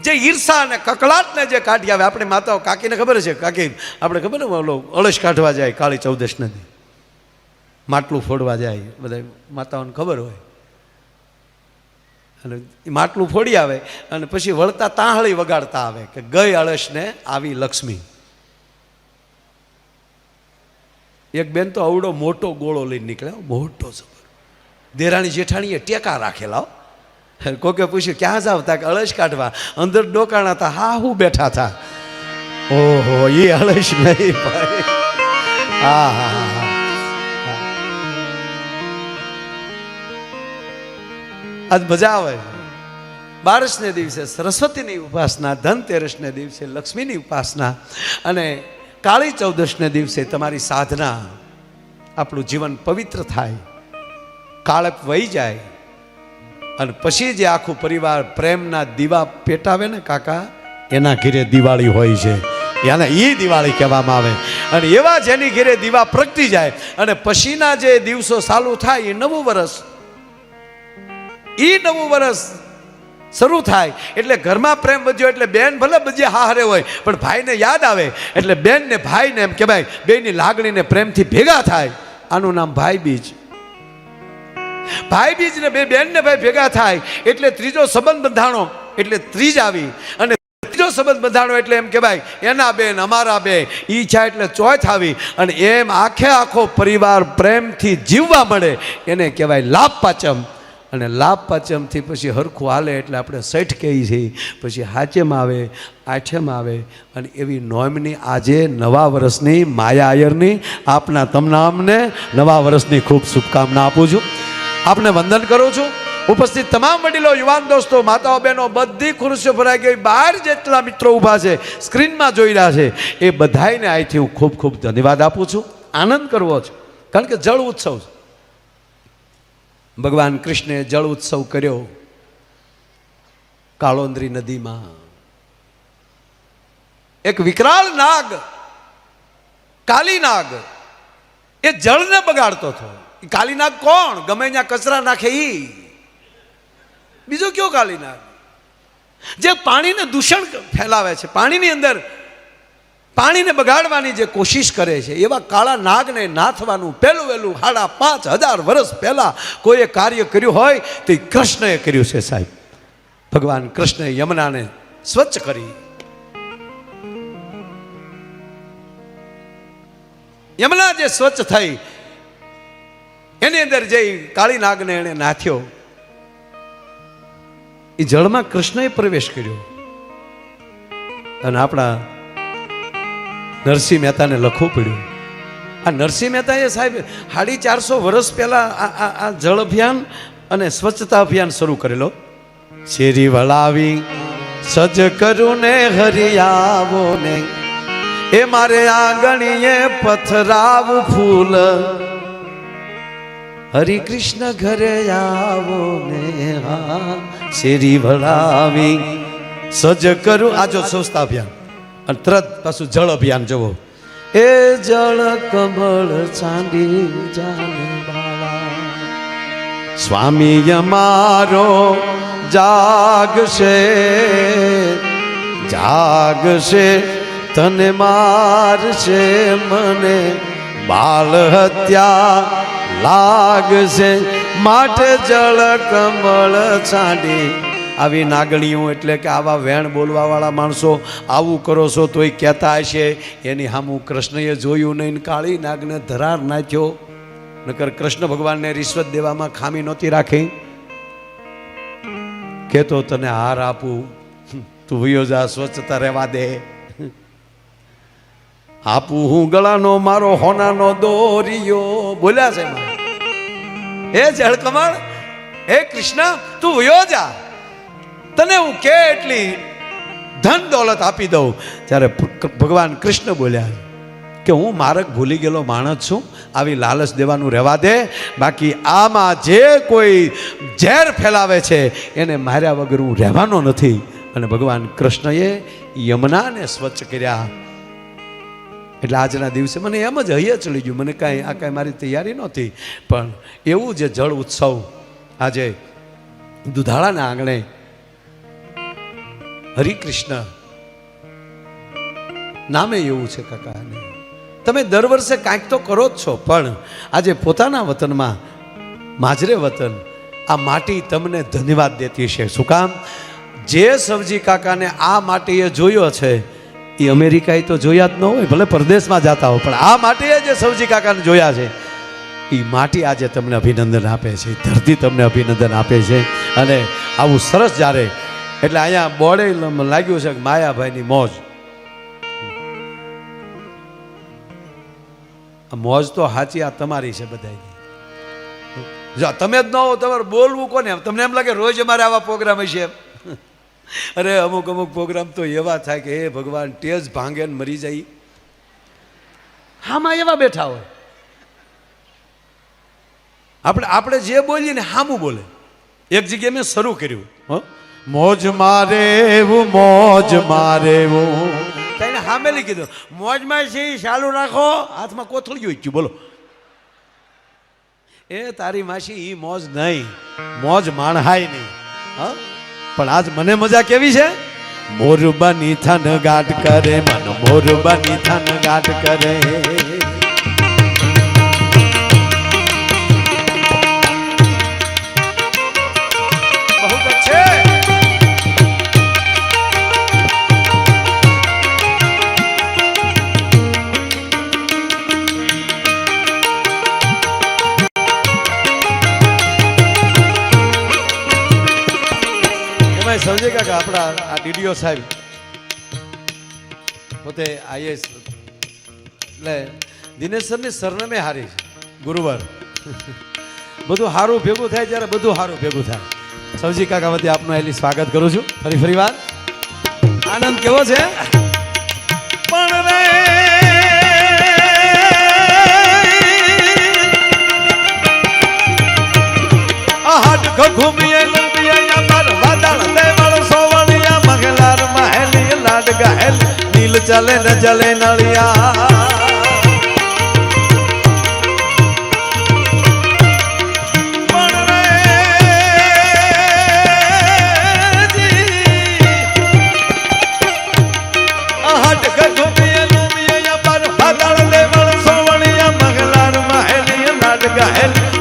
જે ઈર્ષા અને કકળાટને જે કાઢી આવે. આપણે માતાઓ કાકીને ખબર છે, કાકી આપણે ખબર ને ઓલો અળસ કાઢવા જાય કાળી ચૌદશને, માટલું ફોડવા જાય, બધા માતાઓને ખબર હોય. અને એ માટલું ફોડી આવે અને પછી વળતા તાહળી વગાડતા આવે કે ગઈ અળસને આવી લક્ષ્મી. એક બેન તો અવડો મોટો ગોળો લઈને નીકળ્યા, મોટો સબર. દેરાણી જેઠાણીએ ટેકા રાખેલા. કોકે પૂછ્યું ક્યાં જાવ? તા કે અળસ કાઢવા. અંદર ડોકાણા હતા, હા હું બેઠા હતા. ઓહો, એ અળસ નહીં ભાઈ. હા હા હા. આજ મજા આવે. બારસને દિવસે સરસ્વતીની ઉપાસના, ધનતેરસને દિવસે લક્ષ્મીની ઉપાસના, અને કાળી ચૌદશને દિવસે તમારી સાધના, આપણું જીવન પવિત્ર થાય, કાળપ વહી જાય. અને પછી જે આખું પરિવાર પ્રેમના દીવા પેટાવે ને કાકા, એના ઘેરે દિવાળી હોય છે, એને એ દિવાળી કહેવામાં આવે. અને એવા જેની ઘેરે દીવા પ્રગટી જાય અને પછીના જે દિવસો ચાલુ થાય એ નવું વર્ષ, એ નવું વર્ષ શરૂ થાય એટલે ઘરમાં પ્રેમ વધ્યો. એટલે બેન ભલે બજે હારે હોય પણ ભાઈને યાદ આવે, એટલે બેન ને ભાઈને એમ કહેવાય બેની લાગણીને પ્રેમથી ભેગા થાય. આનું નામ ભાઈ બીજ. ભાઈ બીજ ને બે બેન ને ભાઈ ભેગા થાય એટલે ત્રીજો સંબંધ બંધાણો, એટલે ત્રીજ આવી. અને ત્રીજો સંબંધ બંધાણો એટલે એમ કહેવાય એના બેન અમારા બે, ઈચ્છા એટલે ચોથ આવી. અને એમ આખે આખો પરિવાર પ્રેમથી જીવવા મળે એને કહેવાય લાભ પાચમ. અને લાભ પાચમથી પછી હરખું હાલે એટલે આપણે સઠ કહીએ છીએ, પછી હાચમ આવે, આઠમ આવે. અને એવી નોમની આજે નવા વર્ષની માયા આયરની આપના તમામને નવા વર્ષની ખૂબ શુભકામના આપું છું. આપને વંદન કરું છું. ઉપસ્થિત તમામ વડીલો, યુવાન દોસ્તો, માતાઓ, બહેનો, બધી ખુરશીઓ ભરાઈ ગઈ. બહાર જેટલા મિત્રો ઊભા છે, સ્ક્રીનમાં જોઈ રહ્યા છે, એ બધાને અહીંથી હું ખૂબ ખૂબ ધન્યવાદ આપું છું. આનંદ કરવો છે, કારણ કે જળ ઉત્સવ છે. ભગવાન કૃષ્ણે જળ ઉત્સવ કર્યો કાળોંદરી નદીમાં. એક વિકરાળ નાગ, કાલી નાગ, એ જળને બગાડતો હતો. એ કાલી નાગ કોણ? ગમે ત્યાં કચરા નાખે ઈ. બીજો કયો કાલી નાગ? જે પાણીને દૂષણ ફેલાવે છે, પાણીની અંદર પાણીને બગાડવાની જે કોશિશ કરે છે, એવા કાળા નાગને નાથવાનું પહેલું વહેલું 5,500 વર્ષ પહેલા કોઈએ કાર્ય કર્યું હોય તો એ કૃષ્ણએ કર્યું છે સાહેબ. ભગવાન કૃષ્ણએ યમુનાને સ્વચ્છ કરી. યમુના જે સ્વચ્છ થઈ એની અંદર જે કાળી નાગને એને નાથ્યો, એ જળમાં કૃષ્ણએ પ્રવેશ કર્યો. અને આપણા નરસિંહ મહેતાને લખવું પડ્યું. આ નરસિંહ મહેતાએ સાહેબ 450 વર્ષ પહેલા આ જળ અભિયાન અને સ્વચ્છતા અભિયાન શરૂ કરેલો. શેરી વળાવી સજ કરું ને હરિયાવો ને, એ મારે આંગણીએ પથરાવ ફૂલ, હરિ કૃષ્ણ ઘરે આવો ને. હા, શેરી વળાવી સજ કરું. આ જો સ્વચ્છતા અભિયાન અને તરત પાછું જળ અભિયાન જવો. એ જળ કમળ ચાંદી જાને બાળા, સ્વામી અમારો જાગશે જાગશે, તને મારશે મને બાળ હત્યા લાગશે. માટે જળ કમળ ચાંદી આવી નાગણીઓ એટલે કે આવા વેણ બોલવાવાળા માણસો આવું કરો છો તોય કહેતા હશે એની સામું કૃષ્ણએ જોયું નહીં, કાળી નાગને ધરાર નાખ્યો. નકર કૃષ્ણ ભગવાનને રિશ્વત દેવામાં ખામી નહોતી રાખી. કહેતો તને હાર આપું, તું વયો જા, સ્વચ્છતા રહેવા દે. આપું હું ગળાનો મારો હોનાનો દોરિયો, બોલ્યા છે હે જળકમળ, હે કૃષ્ણ તું વયો જા, તને હું કેટલી ધન દોલત આપી દઉં. ત્યારે ભગવાન કૃષ્ણ બોલ્યા કે હું માર્ગ ભૂલી ગયેલો માણસ છું, આવી લાલચ દેવાનું રહેવા દે, બાકી આમાં જે કોઈ ઝેર ફેલાવે છે એને માર્યા વગર હું રહેવાનો નથી. અને ભગવાન કૃષ્ણએ યમુનાને સ્વચ્છ કર્યા. એટલે આજના દિવસે મને એમ જ હૈયે ચડી ગયું, મને કાંઈ આ કાંઈ મારી તૈયારી નહોતી, પણ એવું જે જળ ઉત્સવ આજે દુધાળાના આંગણે હરિકૃષ્ણ નામે એવું છે કાકાને. તમે દર વર્ષે કાંઈક તો કરો જ છો, પણ આજે પોતાના વતનમાં માજરે વતન આ માટી તમને ધન્યવાદ દેતી છે. શું કામ? જે સવજી કાકાને આ માટીએ જોયો છે એ અમેરિકાએ તો જોયા જ ન હોય, ભલે પરદેશમાં જતા હોય, પણ આ માટીએ જે સવજી કાકાને જોયા છે એ માટી આજે તમને અભિનંદન આપે છે, ધરતી તમને અભિનંદન આપે છે. અને આવું સરસ જ્યારે એટલે અહીંયા બોર્ડે લાગ્યું છે કે માયાભાઈની મોજ. મોજ તો સાચી આ તમારી છે બધાની. જો તમે જ ન હો તમારે બોલવું કોને? તમને એમ લાગે રોજ અમારે આવા પ્રોગ્રામ હશે? અરે અમુક અમુક પ્રોગ્રામ તો એવા થાય કે હે ભગવાન તેજ ભાંગે ને મરી જાય. હામાં એવા બેઠા હોય, આપણે જે બોલીએ ને હામું બોલે. એક જગ્યાએ મેં શરૂ કર્યું, મોજ મારે એવું, મોજ મારે એવું, તેને હામેલી કીધું મોજમાં છે ચાલુ રાખો, હાથમાં કોથળિયું ગયું. બોલો એ તારી માસી ઈ મોજ નહીં, મોજ માણહાય નહીં. હા, પણ આજ મને મજા કેવી છે? મોરબાની થન ગાટ કરે મન, મોરબાની થન ગાટ કરે. બહુ છે. સમજે કાકા આપણા આ ડીડીઓ સાહેબ પોતે આઈએસ એટલે દિનેશ સરની સરનામે હારી છે, ગુરુવાર બધું સારું ભેગું થાય ત્યારે બધું સારું ભેગું થાય. સવજી કાકા વતી આપનું આટલી સ્વાગત કરું છું ફરી વાર. આનંદ કેવો છે? પણ રે આ હાટ ઘૂમીએ નીલ ચલે ન જલે નળિયા.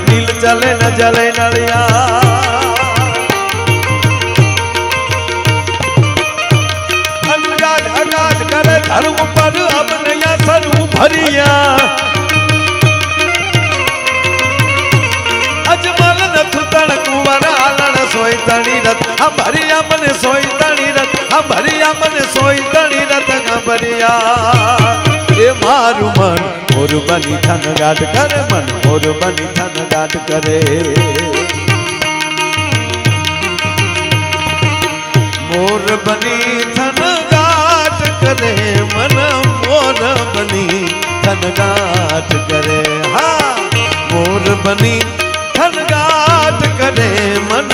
નીલ ચલે ન જલે નળિયા. ધર્મ પર અબનયા સરું ભરિયા, અજમલ નથ તણ કુંવર આલણ સોય તણી રથ. આ ભરિયા મને સોય તણી રથ, આ ભરિયા મને સોય તણી રથ ના ભરિયા. એ મારું મન મોર બની થન ગાટ કરે, મન મોર બની થન ગાટ કરે. મોર બની થન કરે મન, મોર બની થન ગાટ કરે. હા, મોર બની થન ગાટ કરે મન,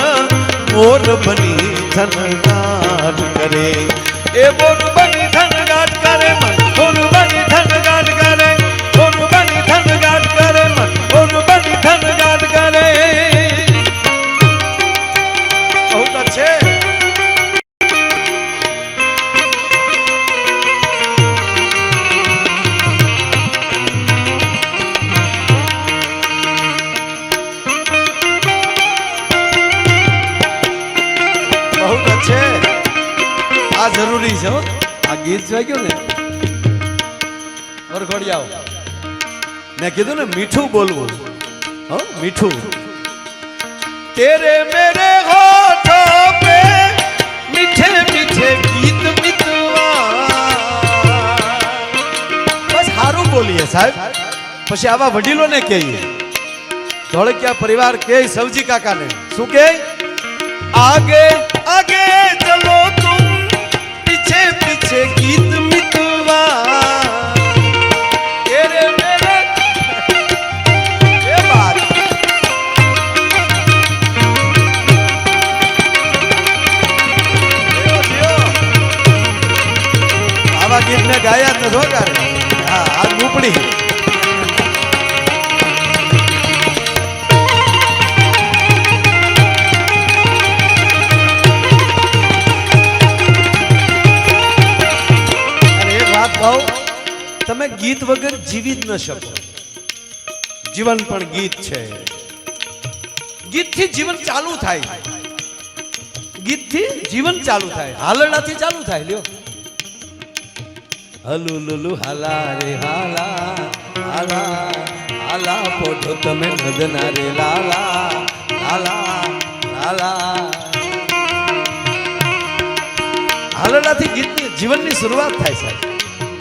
મોર બની થન ગાટ કરે. એ મોર બની થન ગાટ કરે મન, મોર બની થન ગાટ કરે, મોર બની થન ગાટ કરે મન, મોર બની થન ગાટ કરે. બહુ તો છે. ગીત વાગ્યું ને વરઘોડિયાઓ, મેં કીધું ને મીઠું બોલવું, હો મીઠું. તેરે મેરે હોઠો પે મીઠે મીઠે ગીત મિતવા, બસ સારું બોલીએ સાહેબ. પછી આવા વડીલોને કહીએ, ધોળકિયા પરિવાર કે સવજી કાકાને શું કે, આગે આગે ચલો તુમ પીછે પીછે ગીત મિતવા, તેરે મેરે એ બાત. આવા ગીત ને ગાયા તો જોગારે. હા આ ઉપડી તમે ગીત વગર જીવી જ ન શકો. જીવન પણ ગીત છે. ગીતથી જીવન ચાલુ થાય, ગીતથી જીવન ચાલુ થાય, હાલડાથી ચાલુ થાય. લ્યો હલુ લુલુ હાલા રે હાલા હાલા હાલા પોઠો તમે નદના રે લાલા લાલા લાલા. હાલડાથી ગીતની જીવનની શરૂઆત થાય સાહેબ,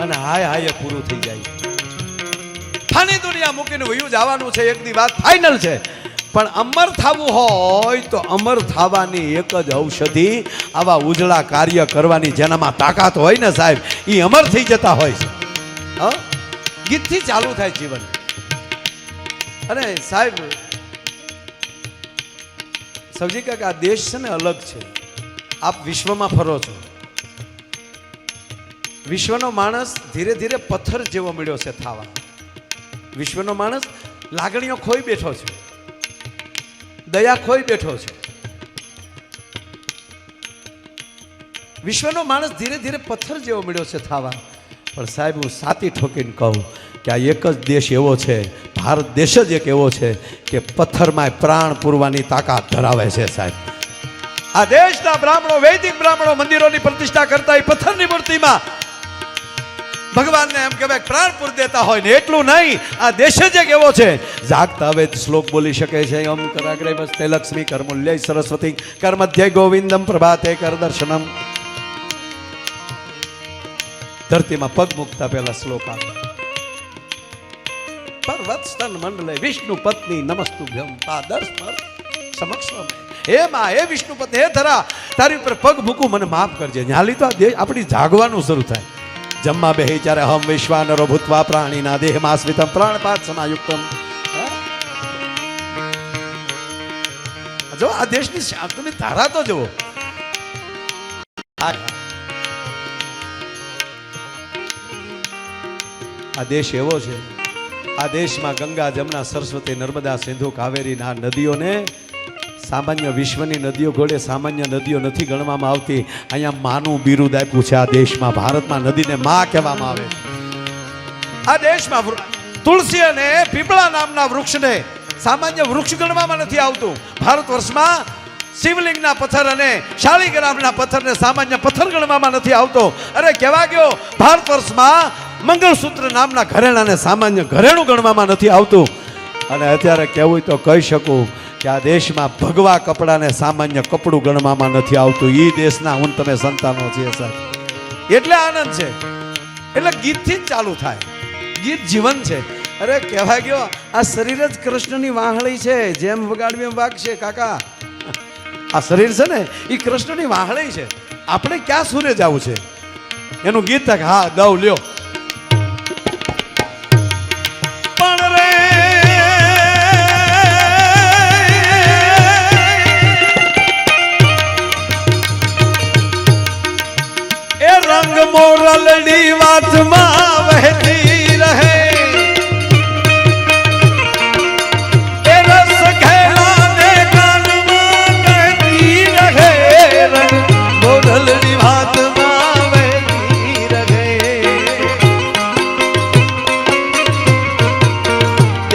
અને હાય હાય પૂરું થઈ જાય. ફાની દુનિયા મૂકીને વયું જવાનું છે, એક દી વાત ફાઇનલ છે. પણ અમર થવું હોય તો અમર થવાની એક જ ઔષધિ, આવા ઉજળા કાર્ય કરવાની જેનામાં તાકાત હોય ને સાહેબ, એ અમર થઈ જતા હોય છે. ગીતથી ચાલુ થાય જીવન. અને સાહેબ સવજી કાકા, આ દેશ છે ને અલગ છે. આપ વિશ્વમાં ફરો છો, વિશ્વનો માણસ ધીરે ધીરે પથ્થર જેવો મળ્યો છે થાવા. વિશ્વનો માણસ લાગણીઓ ખોઈ બેઠો છે, દયા ખોઈ બેઠો છે. વિશ્વનો માણસ ધીરે ધીરે પથ્થર જેવો મળ્યો છે થાવા. પણ સાહેબ હું સાતી ઠોકીને કહું કે આ એક જ દેશ એવો છે, ભારત દેશ જ એક એવો છે કે પથ્થરમાં પ્રાણ પૂરવાની તાકાત ધરાવે છે સાહેબ. આ દેશના બ્રાહ્મણો, વૈદિક બ્રાહ્મણો મંદિરોની પ્રતિષ્ઠા કરતા એ પથ્થરની મૂર્તિમાં ભગવાનને એમ કહેવાય પ્રાણ પૂર દેતા હોય ને. એટલું નહીં, આ દેશ જ એક એવો છે, જાગતા હવે શ્લોક બોલી શકે છે. ઓમ કરાગ્રે વસ્તે લક્ષ્મી કરમૂલ્ય સરસ્વતી કરમધ્ય ગોવિંદમ પ્રભાતે કર દર્શનમ. ધરતીમાં પગ મૂકતા પહેલા શ્લોક આવે, પર્વત સ્તન મંડલે વિષ્ણુ પત્ની નમસ્તુભ્યમ પાદર સમક્ષ. હે માં, હે વિષ્ણુ પત્ની, હે ધરા, તારી ઉપર પગ મૂકું, મને માફ કરજે. ન્યાલી તો આ દેશ આપણી જાગવાનું શરૂ થાય. જમવા બેહી ત્યારે હમ વિશ્વાનરો ભૂતવા પ્રાણીના દેહમાશ્રિતમ પ્રાણપાત સમાયુક્તમ. જો આ દેશની શાંતિની ધારા તો જુઓ. આ દેશ એવો છે, આ દેશમાં ગંગા જમના સરસ્વતી નર્મદા સિંધુ કાવેરી ના નદીઓને સામાન્ય વિશ્વની નદીઓ ઘોડે સામાન્ય નદીઓ નથી ગણવામાં આવતી. અહીંયા માનું બિરુદ આપ્યું છે આ દેશમાં. ભારતમાં નદીને માં કહેવામાં આવે. આ દેશમાં તુલસી અને પીપળા નામના વૃક્ષને સામાન્ય વૃક્ષ ગણવામાં નથી આવતું. ભારત વર્ષમાં શિવલિંગના પથ્થર અને શાળીગ્રામના પથ્થરને સામાન્ય પથ્થર ગણવામાં નથી આવતો. અરે કહેવા ગયો, ભારત વર્ષમાં મંગળસૂત્ર નામના ઘરેણાને સામાન્ય ઘરેણું ગણવામાં નથી આવતું. અને અત્યારે કહેવું તો કહી શકું કે આ દેશમાં ભગવા કપડાને સામાન્ય કપડું ગણવામાં નથી આવતું. એ દેશના હું તમે સંતાનો છીએ સાહેબ. એટલે આનંદ છે. એટલે ગીતથી જ ચાલુ થાય. ગીત જીવન છે. અરે કહેવા ગયો, આ શરીર જ કૃષ્ણની વાહળી છે. જેમ વગાડવી એમ વાગશે કાકા. આ શરીર છે ને એ કૃષ્ણની વાહળી છે. આપણે ક્યાં સૂરે જવું છે એનું ગીત થાય. હા ગાઉ લ્યો. મોરલડી વાતમાં વહેતી રહે, એ રસ ઘેલાને કાનમાં કહેતી રહે. મોરલડી વાતમાં વહેતી રહે.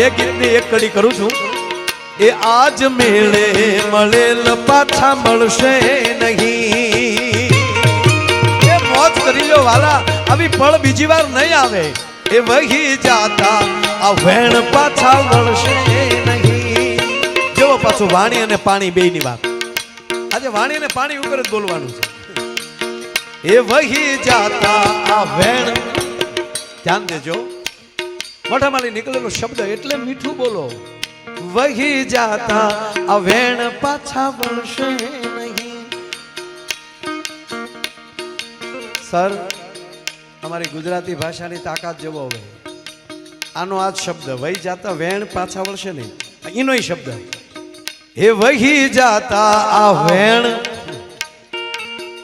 એ ગીતની એક કડી કરું છું. એ આજ મેળે મળેલ પાછા મળશે નહીં. મોજ કરી લ્યો વાલા, આવી પળ બીજી વાર નહીં આવે. એ વહી જાતા આ વેણ પાછા વળશે નહીં. જેવો પાછું વાણી અને પાણી બેયની વાત. આજે વાણી અને પાણી ઉપર જ બોલવાનું છે. એ વહી જાતા આ વેણ, ધ્યાન દેજો, મોઢામાંથી નીકળેલો શબ્દ એટલે મીઠું બોલો. વહી જાતા આ વેણ પાછા વળશે નહીં. સર, અમારી ગુજરાતી ભાષાની તાકાત જેવો હવે આનો આ શબ્દ વહી જાતા વેણ પાછા વળશે નહીં, એનો શબ્દ એ વહી જાતા આ વેણ.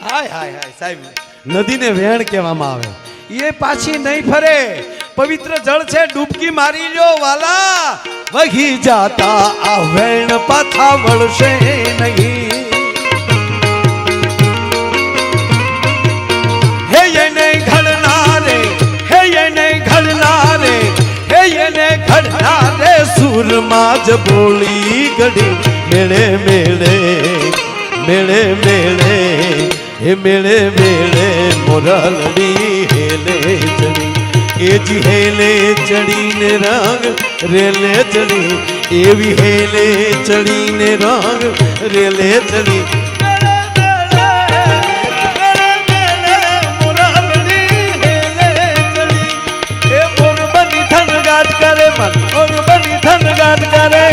હાય હાય હાય સાહેબ, નદીને વેણ કહેવામાં આવે. એ પાછી નહીં ફરે, પવિત્ર જળ છે, ડૂબકી મારી લ્યો વાલા. વહી જાતા આ વેણ પાછા વળશે નહીં. હે એને ઘડનારે, હે એને ઘડનારે, હે એને ઘડનારે સુરમાં જ બોલી ગડી. મેળે મેળે મેળે મેળે હે મેળે મેળે મોરલડી હેલે ચડી. એ જી હેલે ચડીને રંગ રેલે ચડી, એવી હેલે ચડીને રંગ રેલે ચડી. કરે મન ઓર બની ધન ગાટ કરે.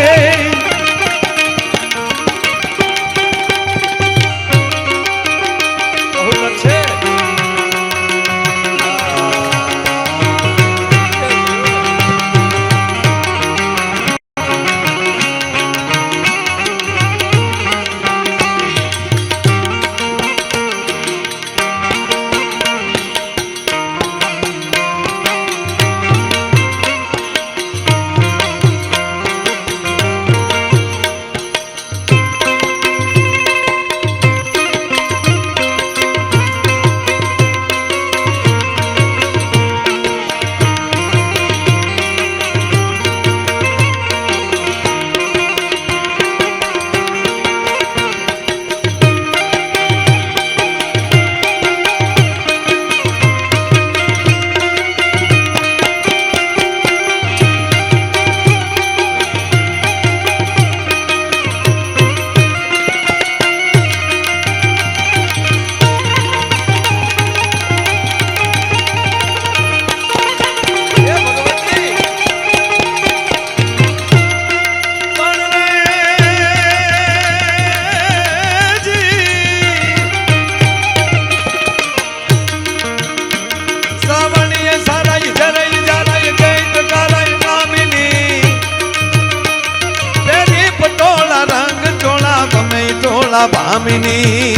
ભામિની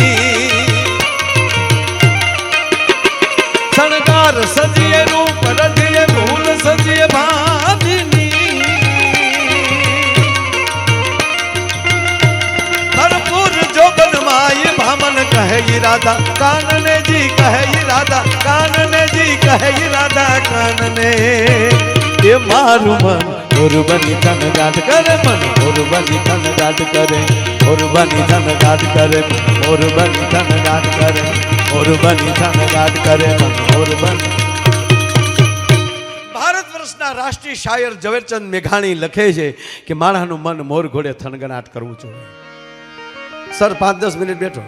શણગાર સજીએ રૂપ રજીએ ભૂલ સજીએ ભામિની. ભરપૂર જોગન માય ભામન કહે રાધા કાનને જી કહે રાધા કાનને જી કહે રાધા કાનને. એ મારું મન ઓરબની ધન ગાટ કરે, મન ઓરબની ધન ગાટ કરે, ઓરબની ધન ગાટ કરે, ઓરબની ધન ગાટ કરે, ઓરબની ધન ગાટ કરે, મન ઓરબની. ભારત વર્ષના રાષ્ટ્રીય શાયર ઝવેરચંદ મેઘાણી લખે છે કે માણસનું મન મોર ઘોડે થનગનાટ કરવું જોઈએ. સર 5-10 મિનિટ બેઠો.